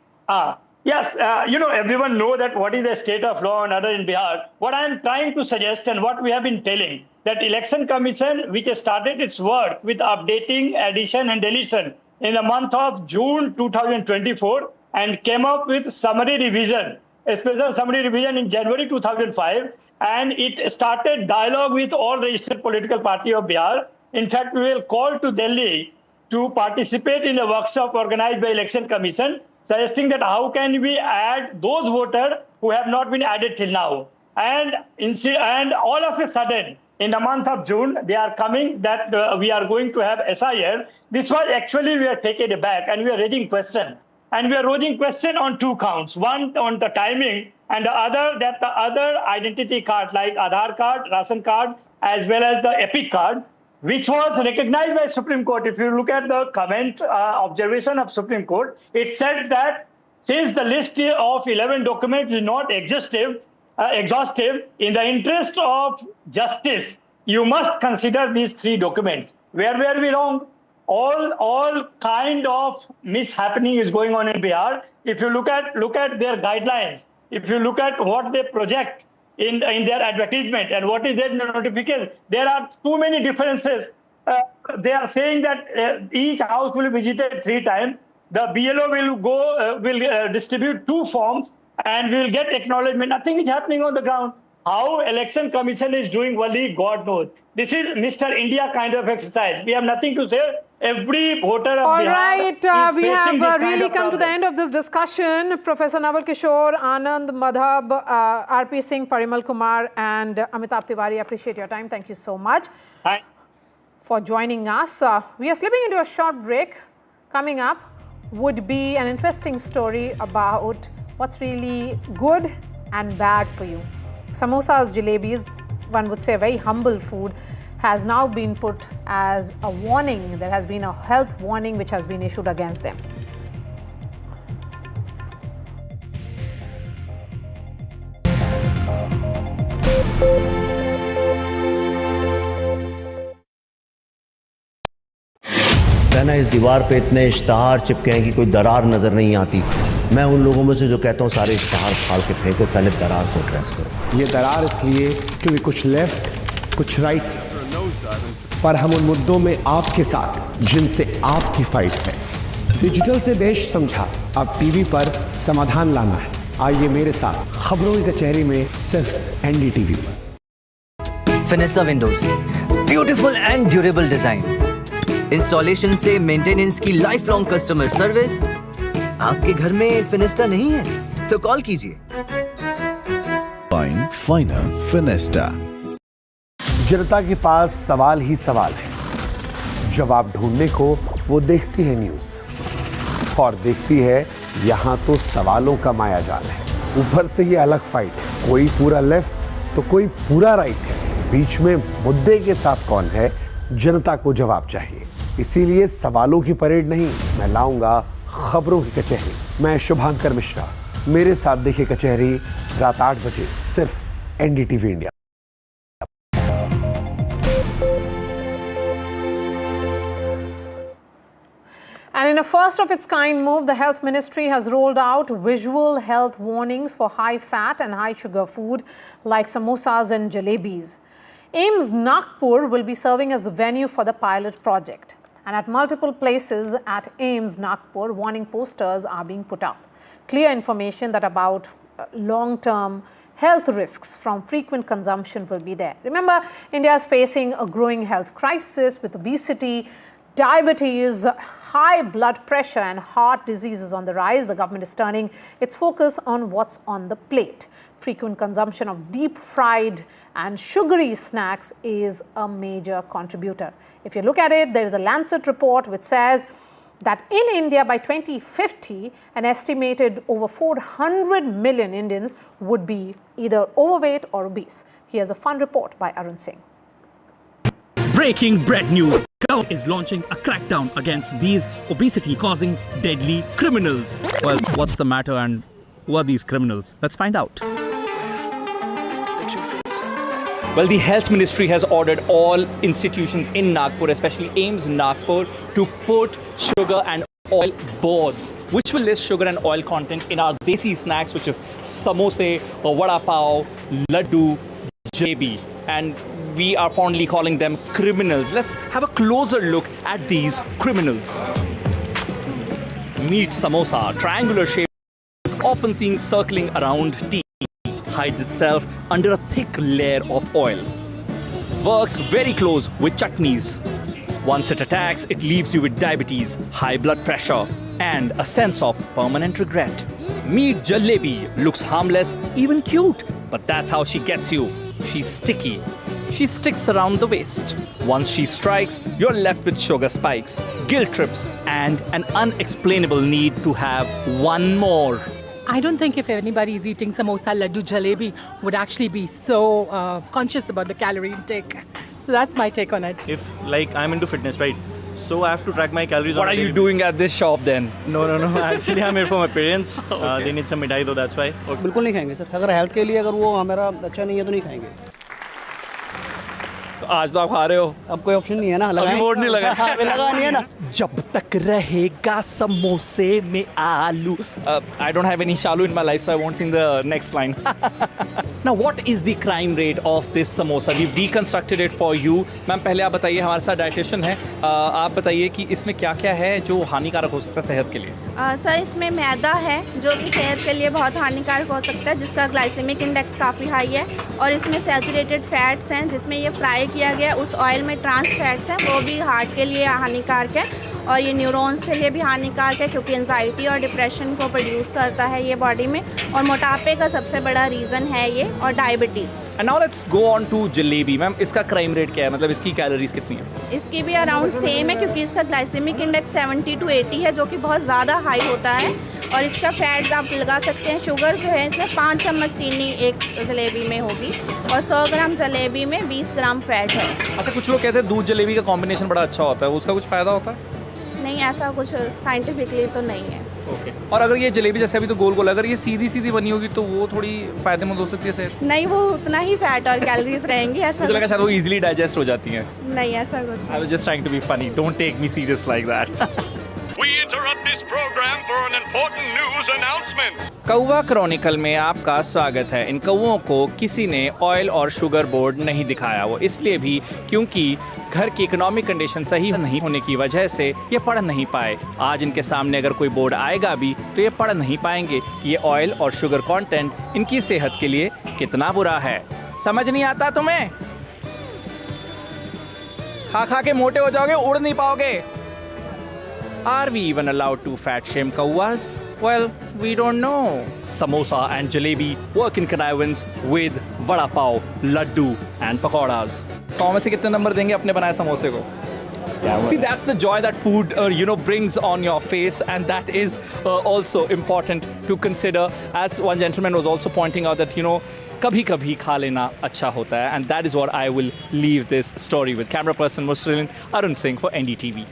Yes, everyone know that what is the state of law and order in Bihar. What I am trying to suggest, and what we have been telling, that Election Commission, which has started its work with updating, addition and deletion in the month of June 2024 and came up with summary revision, a special summary revision in January 2005, and it started dialogue with all registered political party of Bihar. In fact, we will call to Delhi to participate in a workshop organized by Election Commission, suggesting that how can we add those voters who have not been added till now. And all of a sudden, in the month of June, they are coming that we are going to have SIR. This was actually, we are taken aback, and we are raising question. And we are raising question on two counts. One, on the timing, and the other, that the other identity card, like Aadhaar card, Ration card, as well as the EPIC card, which was recognized by Supreme Court. If you look at the comment observation of Supreme Court, it said that since the list of 11 documents is not exhaustive, in the interest of justice, you must consider these 3 documents. Where were we wrong? All kind of mishappening is going on in Bihar. If you look at their guidelines, if you look at what they project in their advertisement and what is their notification, there are too many differences. They are saying that each house will be visited 3 times. The BLO will distribute 2 forms, and we will get acknowledgement. Nothing is happening on the ground. How Election Commission is doing, only God knows. This is Mr. India kind of exercise. We have nothing to say. Every voter of All Bihar right, is we facing have this kind really of come to the problem. end of this discussion. Professor Naval Kishore, Anand Madhab, RP Singh, Parimal Kumar, and Amitabh Tiwari, appreciate your time. Thank you so much for joining us. We are slipping into a short break. Coming up would be an interesting story about what's really good and bad for you. Samosas, jalebis, one would say a very humble food, has now been put as a warning. There has been a health warning which has been issued against them. कहना इस दीवार पे इतने इश्तहार चिपके हैं कि कोई दरार नजर नहीं आती। मैं उन लोगों में से जो कहता हूँ सारे इश्तहार फाड़ के फेंको, पहले दरार को एड्रेस करो। ये दरार इसलिए क्योंकि कुछ लेफ्ट कुछ राइट, पर हम उन मुद्दों में आपके साथ जिनसे आपकी फाइट है। डिजिटल से देश समझा, अब टीवी पर समाधान लाना है। आइए मेरे साथ खबरों की कचहरी में सिर्फ NDTV पर। Fenesta windows, beautiful and durable designs, installation से मेंटेनेंस की लाइफ लॉन्ग कस्टमर सर्विस। आपके घर में फिनिस्टा नहीं है तो कॉल कीजिए। Final Fenesta. जनता के पास सवाल ही सवाल है, जवाब ढूंढने को वो देखती है न्यूज और देखती है यहाँ तो सवालों का माया जाल है। ऊपर से ये अलग फाइट है, कोई पूरा लेफ्ट तो कोई पूरा राइट है। बीच में मुद्दे के साथ कौन है, जनता को जवाब चाहिए। इसीलिए सवालों की परेड नहीं, मैं लाऊंगा खबरों की कचहरी। मैं शुभांकर मिश्रा, मेरे साथ देखिए कचहरी रात 8 बजे सिर्फ NDTV India. And in a first of its kind move, the Health Ministry has rolled out visual health warnings for high fat and high sugar food like samosas and jalebis. AIIMS Nagpur will be serving as the venue for the pilot project. And at multiple places at AIIMS Nagpur, warning posters are being put up. Clear information that about long-term health risks from frequent consumption will be there. Remember, India is facing a growing health crisis with obesity, diabetes, high blood pressure and heart diseases on the rise. The government is turning its focus on what's on the plate. Frequent consumption of deep-fried and sugary snacks is a major contributor. If you look at it, there is a Lancet report which says that in India by 2050, an estimated over 400 million Indians would be either overweight or obese. Here's a fun report by Arun Singh. Breaking bread news. Government is launching a crackdown against these obesity-causing deadly criminals. Well, what's the matter and who are these criminals? Let's find out. Well, the Health Ministry has ordered all institutions in Nagpur, especially AIIMS Nagpur, to put sugar and oil boards, which will list sugar and oil content in our desi snacks, which is samosa, vada pav, laddu, jalebi. And we are fondly calling them criminals. Let's have a closer look at these criminals. Meat samosa, triangular shape, often seen circling around tea, hides itself under a thick layer of oil. Works very close with chutneys. Once it attacks, it leaves you with diabetes, high blood pressure, and a sense of permanent regret. Meat jalebi looks harmless, even cute, but that's how she gets you. She's sticky. She sticks around the waist. Once she strikes, you're left with sugar spikes, guilt trips, and an unexplainable need to have one more. I don't think if anybody is eating samosa, laddu, jalebi would actually be so conscious about the calorie intake. So that's my take on it. If like I'm into fitness, right? So I have to track my calories. What are you doing at this shop then? No. Actually, I'm here for my parents. They need some mithai, though. That's why. बिल्कुल नहीं खाएंगे sir. अगर health के लिए अगर वो हमारा अच्छा नहीं है तो नहीं खाएंगे। आज तो आप खा रहे हो। अब कोई ऑप्शन नहीं है ना। अभी वोट नहीं लगा। लगा नहीं है ना। जब तक रहेगा समोसे में आलू. I don't have any shalu in my life, so I won't sing the next line. Now, what is the crime rate of this samosa? We've deconstructed it for you. Ma'am पहले आप बताइए, हमारे साथ डाइटिशियन है, आप बताइए कि इसमें क्या क्या है जो हानिकारक हो सकता है सेहत के लिए? सर, इसमें मैदा है जो कि सेहत के लिए बहुत हानिकारक हो सकता है, जिसका ग्लाइसेमिक इंडेक्स काफ़ी हाई है। और इसमें सैचुरेटेड फैट्स हैं, जिसमें ये फ्राई किया गया उस ऑयल में ट्रांस फैट्स हैं, वो भी हार्ट के लिए हानिकारक है। और ये न्यूरॉन्स के लिए भी हानिकारक है, क्योंकि एंजाइटी और डिप्रेशन को प्रोड्यूस करता है ये बॉडी में। और मोटापे का सबसे बड़ा रीज़न है ये, और diabetes. And now let's go on to jalebi. Ma'am, इसका क्राइम रेट क्या है, मतलब इसकी कैलोरीज कितनी है? इसकी भी अराउंड सेम है, क्योंकि इसका ग्लाइसेमिक इंडेक्स 70 to 80 है, जो कि बहुत ज़्यादा हाई होता है। और इसका फैट आप लगा सकते हैं, शुगर जो है इसमें 5 चम्मच चीनी एक जलेबी में होगी, और 100 ग्राम जलेबी में 20 ग्राम फैट है। अच्छा, कुछ लोग कहते हैं दूध जलेबी का कॉम्बिनेशन बड़ा अच्छा होता है, उसका कुछ फ़ायदा होता है? नहीं, ऐसा कुछ साइंटिफिकली तो नहीं है। ओके। और अगर ये जलेबी जैसे अभी तो गोल गोल, अगर ये सीधी सीधी बनी होगी तो वो थोड़ी फ़ायदेमंद हो सकती है सेहत? नहीं, वो उतना ही फैट और कैलोरीज रहेंगी। ऐसा मुझे लगा शायद वो इजीली डाइजेस्ट हो जाती हैं। नहीं, ऐसा कुछ। I was just trying to be funny, don't take me serious like that. We interrupt this program for an important news announcement. कौवा क्रॉनिकल में आपका स्वागत है। इन कौवों को किसी ने ऑयल और शुगर बोर्ड नहीं दिखाया, वो इसलिए भी क्योंकि घर की इकोनॉमिक कंडीशन सही नहीं होने की वजह से ये पढ़ नहीं पाए। आज इनके सामने अगर कोई बोर्ड आएगा भी तो ये पढ़ नहीं पाएंगे कि ये ऑयल और शुगर कंटेंट इनकी सेहत के लिए कितना बुरा है। समझ नहीं आता तुम्हें? खा खा के मोटे हो जाओगे, उड़ नहीं पाओगे। Are we even allowed to fat shame kauwas? Well, we don't know. Samosa and jalebi work in connivance with vada pav, laddu and pakoras. 100 में से कितने नंबर देंगे अपने बनाए समोसे को? See, that's the joy that food brings on your face, and that is also important to consider. As one gentleman was also pointing out that कभी कभी खा लेना अच्छा होता है, and that is what I will leave this story with. Camera person Muslim Arun Singh for NDTV.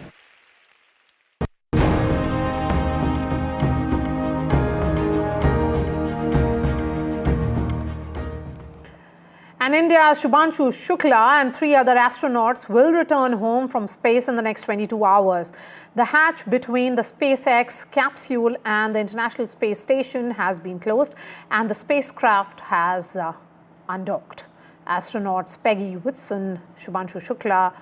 And India's Shubhanshu Shukla and 3 other astronauts will return home from space in the next 22 hours. The hatch between the SpaceX capsule and the International Space Station has been closed, and the spacecraft has undocked. Astronauts Peggy Whitson, Shubhanshu Shukla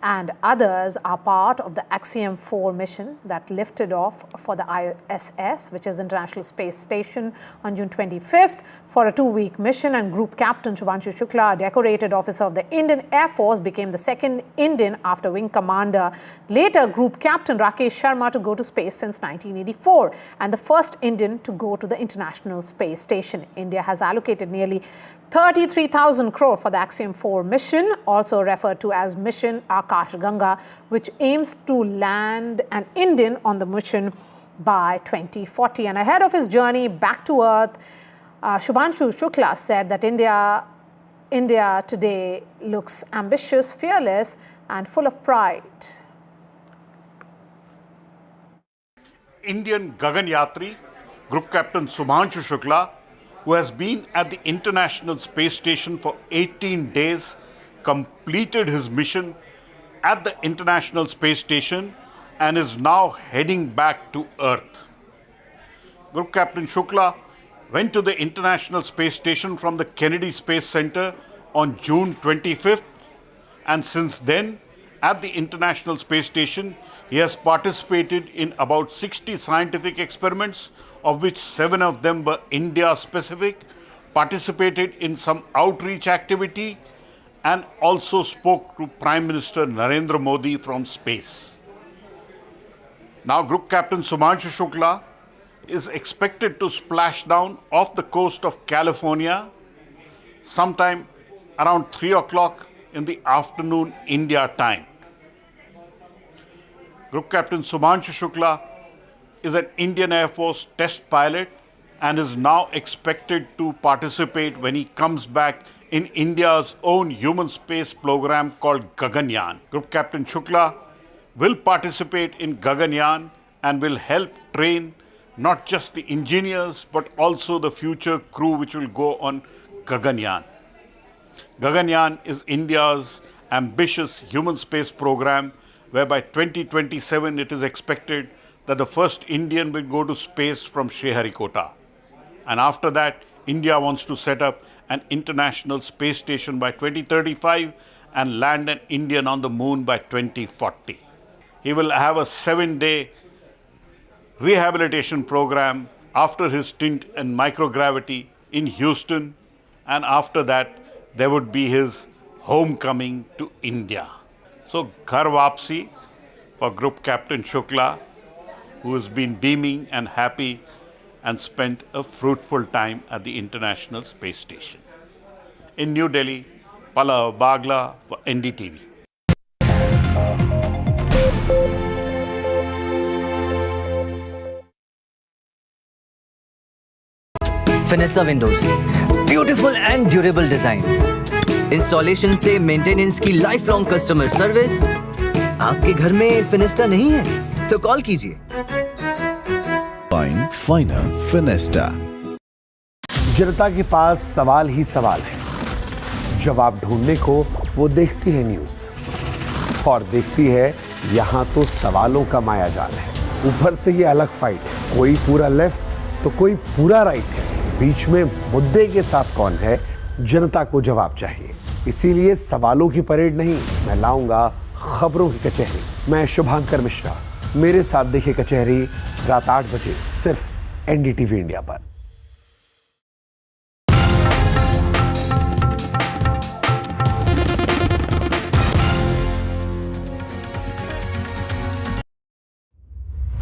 and others are part of the Axiom 4 mission that lifted off for the ISS, which is International Space Station, on June 25th for a 2-week mission. And Group Captain Shubhanshu Shukla, a decorated officer of the Indian Air Force, became the second Indian after Wing Commander, later Group Captain Rakesh Sharma, to go to space since 1984, and the first Indian to go to the International Space Station. India has allocated nearly 33,000 crore for the Axiom 4 mission, also referred to as Mission Akash Ganga, which aims to land an Indian on the mission by 2040. And ahead of his journey back to Earth, Shubhanshu Shukla said that India today looks ambitious, fearless, and full of pride. Indian Gagan Yatri, Group Captain Shubhanshu Shukla, who has been at the International Space Station for 18 days, completed his mission at the International Space Station and is now heading back to Earth. Group Captain Shukla went to the International Space Station from the Kennedy Space Center on June 25th, and since then, at the International Space Station, he has participated in about 60 scientific experiments, of which 7 of them were India-specific, participated in some outreach activity, and also spoke to Prime Minister Narendra Modi from space. Now, Group Captain Shubhanshu Shukla is expected to splash down off the coast of California sometime around 3 o'clock in the afternoon India time. Group Captain Shubhanshu Shukla is an Indian Air Force test pilot and is now expected to participate when he comes back in India's own human space program called Gaganyaan. Group Captain Shukla will participate in Gaganyaan and will help train not just the engineers but also the future crew which will go on Gaganyaan. Gaganyaan is India's ambitious human space program where by 2027 it is expected that the first Indian will go to space from Sriharikota. And after that, India wants to set up an international space station by 2035 and land an Indian on the moon by 2040. He will have a 7-day rehabilitation program after his stint in microgravity in Houston, and after that there would be his homecoming to India. So Ghar Wapsi for Group Captain Shukla, who has been beaming and happy and spent a fruitful time at the International Space Station. In New Delhi, Pallav Bagla for NDTV. Finesta windows, beautiful and durable designs. Installation से maintenance की lifelong customer service. आपके घर में फिनेस्टा नहीं है तो call कीजिए। Fine Finer Finesta. जनता के पास सवाल ही सवाल है, जवाब ढूंढने को वो देखती है न्यूज़ और देखती है यहाँ तो सवालों का माया जाल है। ऊपर से ये अलग फाइट है, कोई पूरा लेफ्ट तो कोई पूरा राइट है। बीच में मुद्दे के साथ कौन है, जनता को जवाब चाहिए। इसीलिए सवालों की परेड नहीं, मैं लाऊंगा खबरों की कचहरी। मैं शुभांकर मिश्रा, मेरे साथ देखिए कचहरी रात 8 बजे सिर्फ एनडीटीवी इंडिया पर।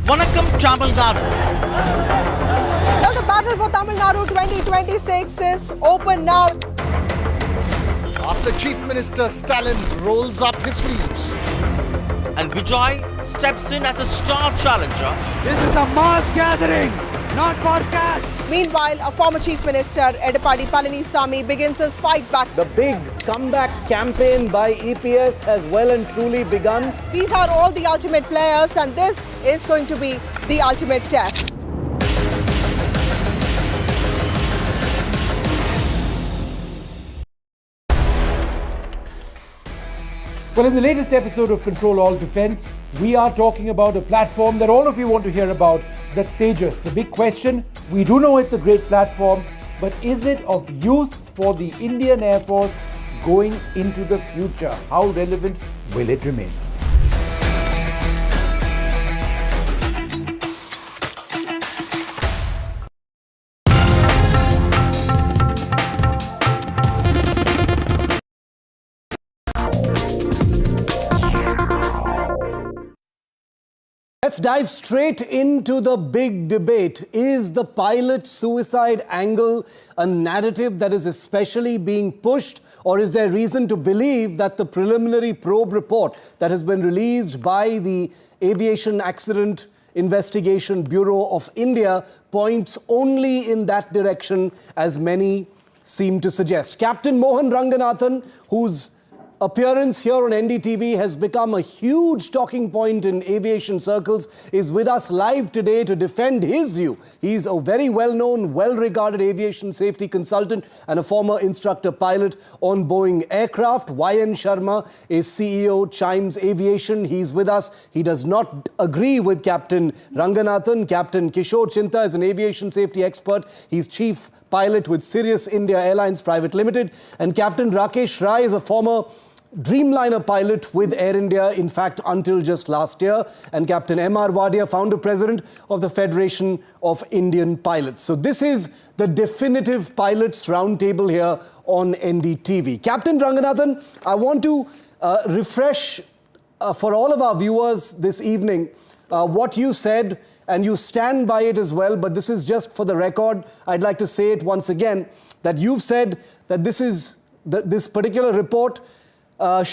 Vanakkam Tamil Nadu. Well, the battle for Tamil Nadu 2026 is open now. After Chief Minister Stalin rolls up his sleeves and Vijay steps in as a star challenger. This is a mass gathering, not for cash. Meanwhile, a former Chief Minister, Edapadi Palanisamy, begins his fight back. The big comeback campaign by EPS has well and truly begun. These are all the ultimate players, and this is going to be the ultimate test. Well, in the latest episode of Control All Defense, we are talking about a platform that all of you want to hear about, the Tejas. The big question, we do know it's a great platform, but is it of use for the Indian Air Force going into the future? How relevant will it remain? Let's dive straight into the big debate. Is the pilot suicide angle a narrative that is especially being pushed, or is there reason to believe that the preliminary probe report that has been released by the Aviation Accident Investigation Bureau of India points only in that direction, as many seem to suggest? Captain Mohan Ranganathan, whose appearance here on NDTV has become a huge talking point in aviation circles, is with us live today to defend his view. He's a very well-known, well-regarded aviation safety consultant and a former instructor pilot on Boeing aircraft. YN Sharma is CEO, Chimes Aviation. He's with us. He does not agree with Captain Ranganathan. Captain Kishore Chinta is an aviation safety expert. He's chief pilot with Sirius India Airlines Private Limited. And Captain Rakesh Rai is a former Dreamliner pilot with Air India, in fact, until just last year. And Captain MR Wadia, founder-president of the Federation of Indian Pilots. So this is the definitive pilots roundtable here on NDTV. Captain Ranganathan, I want to refresh for all of our viewers this evening what you said, and you stand by it as well, but this is just for the record. I'd like to say it once again, that you've said that this particular report shows